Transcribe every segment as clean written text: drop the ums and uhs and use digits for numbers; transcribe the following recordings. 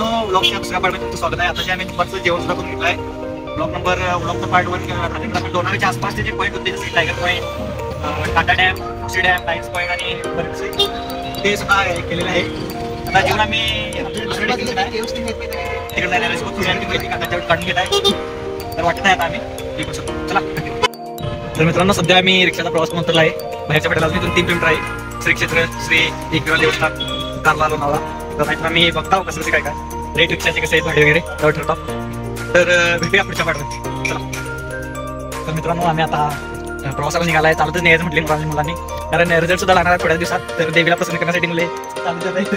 मित्रांनो, ब्लॉगच्या दुसऱ्या पार्टमध्ये तुमचं स्वागत आहे. आता जे आम्ही दुपारचं जेवण सुद्धा करून घेतलंय. ब्लॉगचं पार्ट 1 लोणावळ्याच्या आसपासचे जे पॉईंट होते, जसे tiger point, Tata dam, C dam, lions point आणि बरेचसे ते सुद्धा केलेलं आहे. आता जेवण आम्ही दुसऱ्या डेस्टिनेशन आहे तिकडे जाण्याला माहिती काढून घेत आहे. तर वाटत आहे आता आम्ही हे करू शकतो. चला. तर मित्रांनो, सध्या आम्ही रिक्षाचा प्रवास करून उतरला आहे. बाहेरच्या पेठाला अजून 3 किलोमीटर आहे. श्री क्षेत्र श्री एकविरा देवस्थान कारला लोणावळा. तर नाहीतर आम्ही बघताव कसं कसं काय काय रेट रिक्षाचे कसे आहेत भाडे वगैरे त्यावर ठरतो. तर भेटूया पुढच्या पाठवत. चला. तर मित्रांनो, आम्ही आता प्रवासाला निघालाय. चालतच नाही म्हटले मुलांनी, कारण रिझल्ट सुद्धा लागणार आहे थोड्या दिवसात. तर देवीला प्रसन्न करण्यासाठी मुले चालत जात आहेत.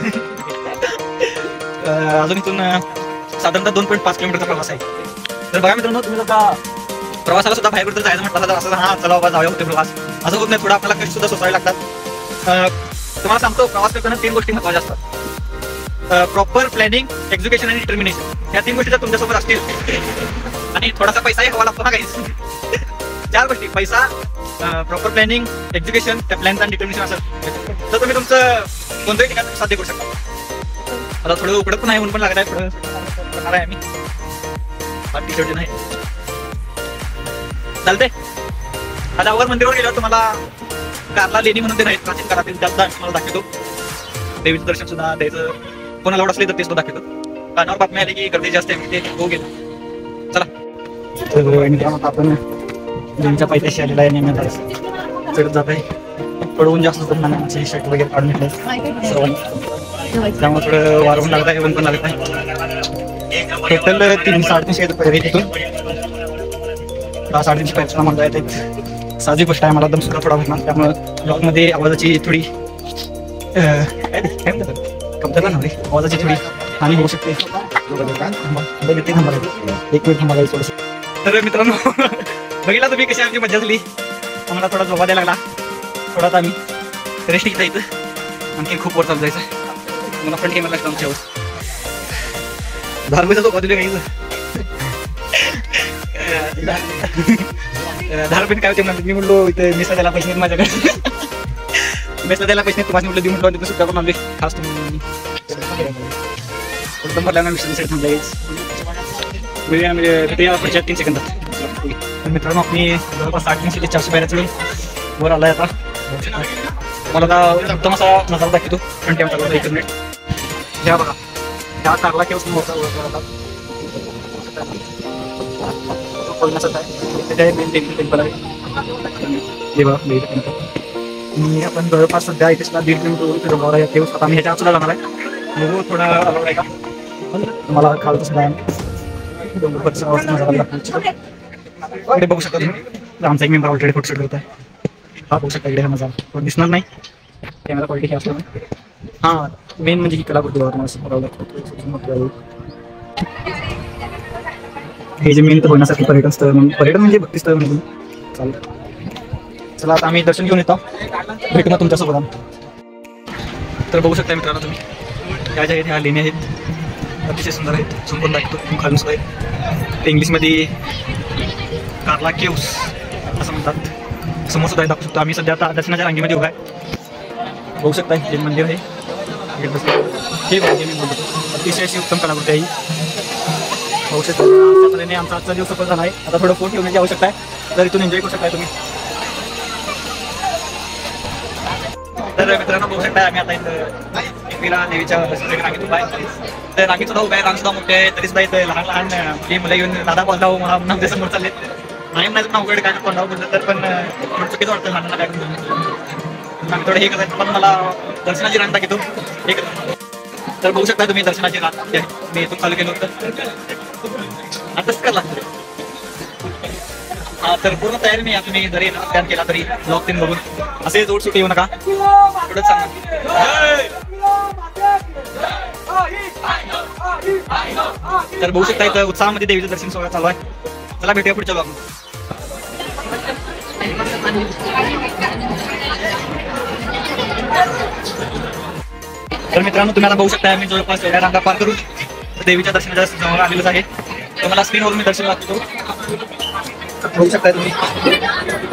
अजून इथून साधारणतः 2.5 किलोमीटरचा प्रवास आहे. तर बघा मित्रांनो, तुम्ही आता प्रवासाला सुद्धा बाहेर जर जायचं म्हटलं तर असं हा चला बाबा जाऊया होते प्रवास असं होत नाही. थोडं आपल्याला कष्ट सुद्धा सोसावे लागतात. तुम्हाला सांगतो, प्रवास करताना 3 गोष्टी महत्त्वाच्या असतात: प्रॉपर प्लॅनिंग, एक्झिक्युशन आणि डिटर्मिनेशन. या 3 गोष्टी जर तुमच्यासोबत असतील आणि थोडासा पैसाही हवा लागतो ना काहीच 4 गोष्टी: पैसा, प्रॉपर प्लॅनिंग, एक्झिक्युशन, त्या प्लॅनचं आणि डिटर्मिनेशन असेल तर तुम्ही तुमचं कोणत्याही ठिकाणी साध्य करू शकता. आता थोडं उकडत पण आहे, ऊन पण लागत आहे. थोडं करणार आहे आम्ही टी शर्ट नाही चालते. आता अवघड मंदिरावर गेल्यावर तुम्हाला कारला लेणी म्हणून ते नाहीत प्राचीन काळातील, त्यात तुम्हाला दाखवतो. देवीचं दर्शन सुद्धा द्यायचं कोणाला आवड असले तर ते सुद्धा दाखवतो. कानावर बातमी आली की गर्दी जास्त आहे, ते हो गेलं. चला. तर मित्रांनो, आपण देवीच्या पायथ्याशी आलेला आहे. नेहमी चढत जात आहे. पडवून जास्त होतं, शर्ट वगैरे काढून घेतलंय त्यामुळे थोडं वारवून लागत आहे, ऊन पण लागत आहे. टोटल 300-350 रुपये तिथून 350 पैसे म्हणता येते. साधी गोष्ट आहे. मला दम सुद्धा थोडा होणार, त्यामुळं ब्लॉगमध्ये आवाजाची थोडी कमतरता नव्हती. आवाजाची थोडी हानी होऊ शकते. 1 मिनिट थांबायला थोडंसं. तर मित्रांनो, बघितला तुम्ही कशी आमची मजा झाली. आम्हाला थोडा झोपा द्यायला लागला. थोडा आम्ही रेस्ट घेता येतं. आणखी खूप वर चालू जायचं. मला फ्रंट कॅमेरा लागतं आमच्यावर. 10 रुपयाचा झोपा दिले काही 10 रुपये काय होते म्हणतात. मी म्हणलो इथं मेसला द्यायला पैसे नाहीत माझ्याकडे. मेसला द्यायला पैसे नाही, तुम्हाला म्हटलं देऊ म्हटलं. तिथं सुद्धा पण आणले खास तुम्ही भरल्या मिस्टर थांबले. म्हणजे पुढच्या 3 सेकंदात. मित्रांनो, मी जवळपास 350 ते 400 पायऱ्या चढून वर आलाय. आता मला आता उत्तम असा नजारा दाखवतो फ्रंट कॅमेरा. 1 मिनिट घ्या बघा. ह्या कारला केव्हा मोठा टेम्पल आहे. आपण जवळपास सध्या इथे 1.5 किलोमीटर तेव्हा आता आम्ही ह्याच्या आत सुद्धा जाणार आहे. बघू थोडा अलाउड आहे का तुम्हाला खालचं सुद्धा इकडे बघू शकता तुम्ही. आमचा एक मेंबर ऑलरेडी फोटोशूट करत आहे. हा बघू शकता इकडे हा नजारा दिसणार नाही कॅमेरा क्वालिटी हे असल्यामुळे. हां, मेन म्हणजे ही कलाकृती हे जे मेन तर बघण्यासाठी पर्यटन स्थळ म्हणून, पर्यटन म्हणजे भक्ती स्थळ म्हणून चालेल. चला, आता आम्ही दर्शन घेऊन येतो. भेटू मग तुमच्यासोबत. तर बघू शकता मित्रांनो तुम्ही, ह्या ज्या आहेत ह्या लेण्या आहेत, अतिशय सुंदर आहेत. संपूर्ण दाखवतो खालून सुद्धा आहेत. इंग्लिशमध्ये कारला केव्स असं म्हणतात. समोर सुद्धा दाखवू शकतो. आम्ही सध्या आता दर्शनाच्या रांगेमध्ये उभा आहे. बघू शकता हे मंदिर आहे. हे मंदिर अतिशय अशी उत्तम कलाकृती आहे. बघू शकता. अशा तऱ्हेने आमचा आजचा दिवस सफल झाला आहे. आता थोडं फोन ठेवण्याची आवश्यकता आहे, तर इथून एन्जॉय करू शकताय तुम्ही. तर मित्रांनो, बघू शकता आम्ही आता इथं एकविरा देवीच्या रांगेत उभा आहे. तर रांगेत सुद्धा उभा आहे. रांग सुद्धा मोठे आहे. तरी सुद्धा इथं लहान लहान मुलं घेऊन दादा बोलला हो मला आमच्या समोर चालले. नाही ना उघड काय कोणाला बोललं तर पण थोडं चुकीचं वाटतं लहानांना काय आम्ही थोडं हे करत. पण मला दर्शनाची रांग दाखवतो हे करतो. तर बघू शकता तुम्ही दर्शनाची रांग मी इथून चालू केलं होतं. आताच करला तर पूर्ण तयारी नाही. तुम्ही जरी प्लॅन केला तरी ब्लॉग 3 बघून असे जोड सुटी येऊ नका. एवढंच सांगा. तर बघू शकता इथं उत्साहामध्ये देवीचं दर्शन सोहळा चालू आहे. चला भेटूया पुढच्या ब्लॉग. तर मित्रांनो, तुम्ही आता बघू शकता आम्ही जवळपास एवढ्या रांगा पार करून देवीच्या दर्शनाच्या जवळ आलेलंच आहे. तुम्हाला स्क्रीनवरून मी दर्शन दाखवतो. बघू शकता तुम्ही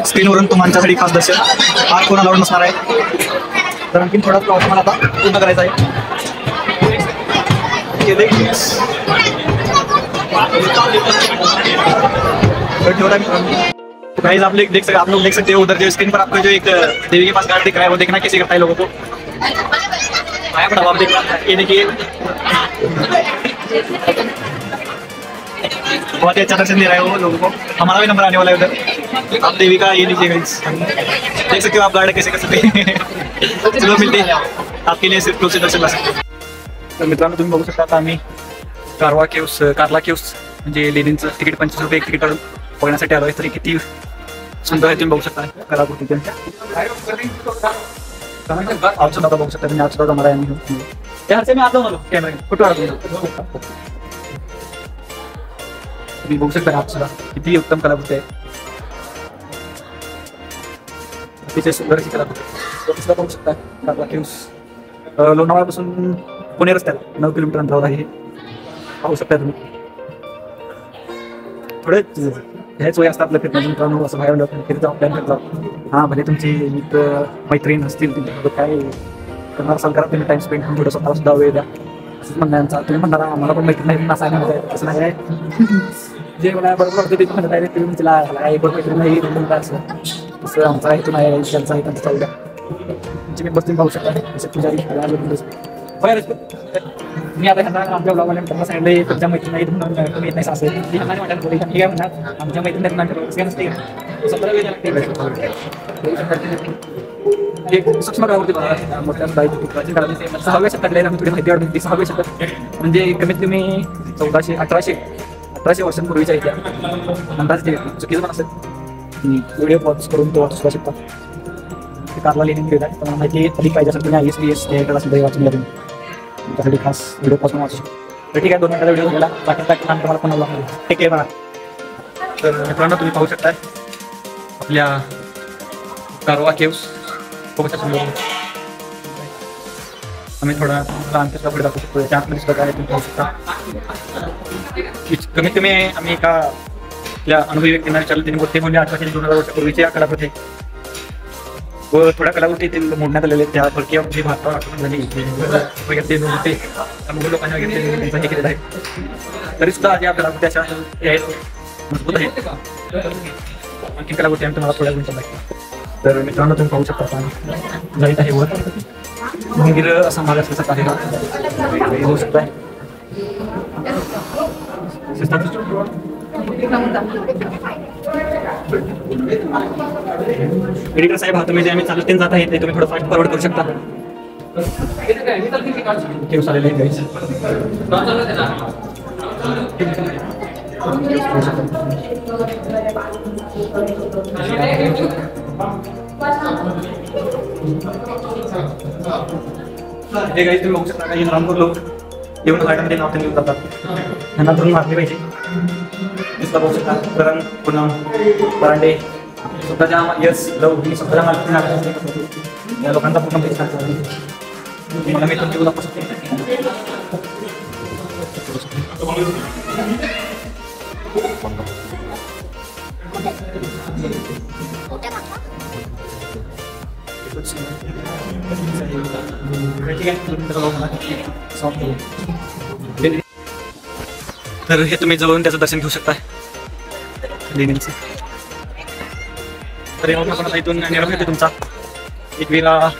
स्क्रीनवरून तुमच्यासाठी खास दर्शन. हा कोण अलाउड नसणार आहे. तर आणखी थोडा प्रवास मला आता पूर्ण करायचा आहे. गाइस आप लोग देख सकते हो उधर जो स्क्रीन पर आपको जो एक देवी के पास गार्ड दिख रहा है वो देखना कैसे करता है लोगों को। आया बड़ा आप देख ये देखिए बहुत ही अच्छा दर्शन दे रहा है वो लोगों को। हमारा भी नंबर आने वाला है उधर। आप देवी का ये लीजिए गाइस, देख सकते हो आप गार्ड कैसे कर सकते हैं। चलो मिलते हैं आपके लिए सिर्फ क्लोज से दर्शन ला सकते हैं। तर मित्रांनो तुम्ही बघू शकता आता आम्ही कारला केव्स म्हणजे लेणींचं तिकीट 25 रुपये एक तिकीट काढून बघण्यासाठी आलो आहे। तरी किती सुंदर आहे तुम्ही बघू शकता कलाकृती त्यांच्या। आजचा दादा बघू शकता तुम्ही, आजचा दादा मला यांनी त्या हरसे मी आता आलो कॅमेरा फोटो काढतो तुम्ही बघू शकता आजचा किती उत्तम कलाकृती आहे, अतिशय सुंदर अशी कलाकृती बघू शकता। कारला केव्स लोणावळ्यापासून पुणे रस्त्याला 9 किलोमीटर अंतरावर आहे, पाहू शकता तुम्ही। थोडे ह्याच वय असतात आपलं फिरण्याचं मित्रांनो, असं बाहेर फिरत जाऊ प्लॅन करत जाऊ। हां भले तुमचे मित्र मैत्रीण असतील तुमच्यासोबत काय करणार असाल करा तुम्ही, टाइम स्पेंड थोडं स्वतःला सुद्धा वेळ द्या असंच म्हणण्याचा। तुम्ही म्हणणार मला पण मैत्रीण नाही असं म्हणत आहे, असं नाही आहे। जे मला बरोबर वाटतं ते म्हणत आहे तुम्ही तिला एक मैत्रीण नाही म्हणता असं तसं आमचा हेतू नाही, त्यांचा आहे त्यांचा चालू द्या। तुमची मी बसतील पाहू शकता जसे पुजारी मी आता ह्यांना आमच्या ब्लॉगवाल्या त्यांना सांगितलं तुमच्या मैत्रिणी तुम्ही येत नाही असं ती ह्यांना वाटत बोली मी काय म्हणणार आमच्या मैत्रिणी नसते सतरा वेळ एक सूक्ष्म कलाकृती मोठ्या 6व्या शतकातल्या आम्ही थोडी माहिती वाटते। 6व्या शतक म्हणजे कमीत कमी 1800 वर्षांपूर्वीच्या इथे अंदाज चुकीचं पण असेल व्हिडिओ पॉज करून तो वाचू शकता। कारला लेणी गेला तर माहिती अधिक पाहिजे असेल तुम्ही ISBS सुद्धा वाचून घ्या तुमच्यासाठी खास व्हिडिओ पासून वाचू शकतो। तर ठीक आहे 2 मिनिटाचा व्हिडिओ झाला, बाकी तुम्हाला पण ठीक आहे बघा। तर मित्रांनो तुम्ही पाहू शकता आपल्या कारवा केव्स खूप सुंदर आम्ही थोडा अंतर पुढे दाखवू शकतो। त्या आतमध्ये सुद्धा काय तुम्ही पाहू शकता। कमीत कमी आम्ही एका आपल्या अनुभवी व्यक्तींना विचारलं, त्यांनी ते बोलले 2000 वर्षापूर्वीच्या कलाकृती व थोड्या कलाकृतीतील मोडण्यात आलेले त्या परकीय जी भारतावर आक्रमण झाली वगैरे नव्हते मुघल लोकांनी वगैरे त्यांचं हे केलेलं आहे। तरी सुद्धा आज या कलाकृती अशा मजबूत आहेत। आणखी कलाकृती आम्ही तुम्हाला थोड्या मिनिटात दाखवतो। तर मित्रांनो तुम्ही पाहू शकता जाईत आहे वर मंदिर असं मार्ग असल्याचं आहे होऊ शकत आहे। एडिटर साहेब हा तुम्ही जे आम्ही चालत जात आहे ते तुम्ही थोडं फास्ट फॉरवर्ड करू शकता। केव्स आलेले आहेत गाईस, हे गाईस तुम्ही बघू शकता काही रामपूर लोक येऊन घाटामध्ये नाव घेऊन जातात, त्यांना धरून मारले पाहिजे। दिसला बघू शकता करण पूनम परांडे स्वतःच्या यस लव ही स्वतःच्या मालकीने या लोकांचा पूर्ण पैसा मी तुमची उद्या पाहू शकते। तर हे तुम्ही जवळून त्याचं दर्शन घेऊ शकता लेणींचं। तर आपण इथून निरोप येतो तुमचा एकवीरा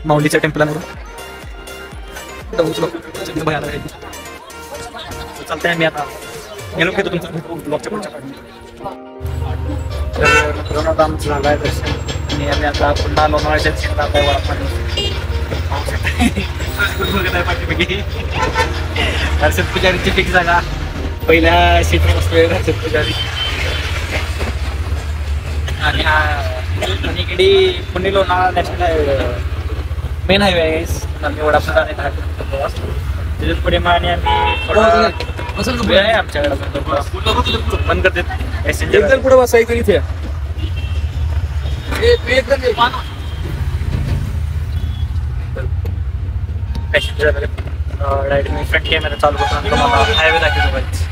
माऊलीच्या टेम्पलावर चालतंय। मी आता निरोप घेतो तुमचा ब्लॉगच्या पुढच्या तर आमचं झालं आहे दर्शन आणि आम्ही आता पुन्हा लोणावळ्याच्या दिशेने जात आहे। पाठीमागे हर्षद पुजारीची फिक्स जागा पहिल्या सीटवर बसतोय हर्षद पुजारी आणि इकडे Pune Lonavala national highway main highway आहे वडापाव आणि प्रवास त्याच्यात पुढे मग आणि आम्ही वेळ आहे आमच्याकडे बंद करते पॅसेंजर पुढे बसायचं इथे पॅसेंजर डायरेक्ट मी फ्रंट कॅमेरा चालू करतो तुम्हाला हायवे दाखवतो